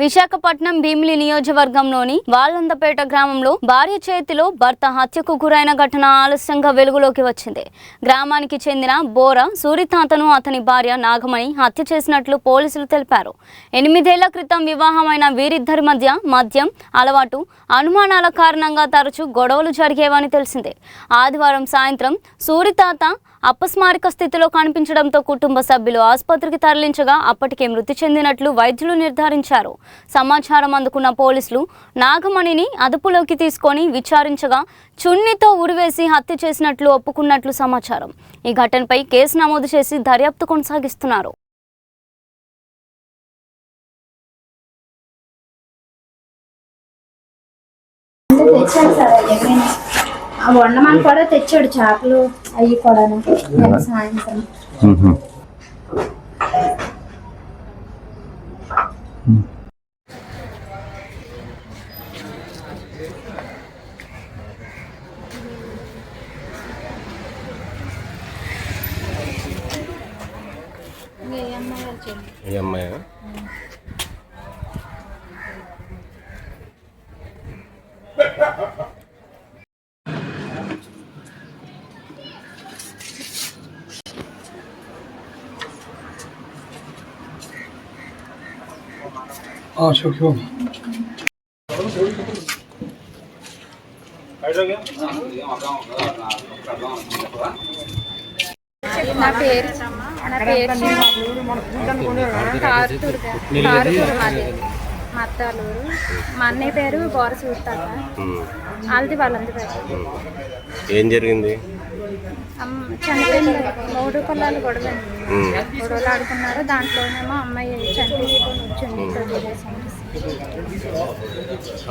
విశాఖపట్నం భీమిలి నియోజకవర్గంలోని వాల్లందపేట గ్రామంలో భార్య చేతిలో భర్త హత్యకు గురైన ఘటన ఆలస్యంగా వెలుగులోకి వచ్చింది. గ్రామానికి చెందిన బోర సూరితాతను అతని భార్య నాగమణి హత్య చేసినట్లు పోలీసులు తెలిపారు. 8 ఏళ్ల క్రితం వివాహమైన వీరిద్దరి మధ్య మద్యం అలవాటు, అనుమానాల కారణంగా తరచూ గొడవలు జరిగేవని తెలిసిందే. ఆదివారం సాయంత్రం సూరితాత అపస్మారక స్థితిలో కనిపించడంతో కుటుంబ సభ్యులు ఆసుపత్రికి తరలించగా అప్పటికే మృతి చెందినట్లు వైద్యులు నిర్ధారించారు. సమాచారం అందుకున్న పోలీసులు నాగమణిని అదుపులోకి తీసుకొని విచారించగా చున్నీతో ఉరివేసి హత్య చేసినట్లు ఒప్పుకున్నట్లు సమాచారం. ఈ ఘటనపై కేసు నమోదు చేసి దర్యాప్తు కొనసాగిస్తున్నారు. వండమని కూడా తెచ్చాడు, చేపలు అవి కూడా సాయంత్రం. నా పేరు మా అత్తలూరు. మా అన్నయ్య పేరు బోర సూరితాత, వాళ్ళది వాళ్ళంది పేరు. ఏం జరిగింది? చనిపోయింది. 3 పొలాలు గొడవలు ఆడుకున్నారు. దాంట్లోనేమో అమ్మాయి చనిపోయింది.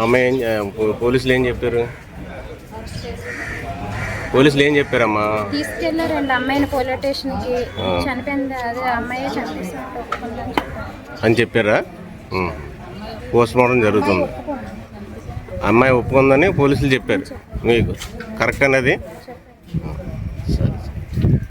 అమ్మాయి పోలీసులు ఏం చెప్పారు? పోలీసులు ఏం చెప్పారమ్మా? తీసుకెళ్లారండి అమ్మాయిని పోలీస్ స్టేషన్కి. చనిపోయింది, అదే అమ్మాయి చనిపోయింది అని చెప్పారా? పోస్ట్ మార్టం జరుగుతుంది. అమ్మాయి ఒప్పుకుందని పోలీసులు చెప్పారు. మీకు కరెక్ట్ అనేది?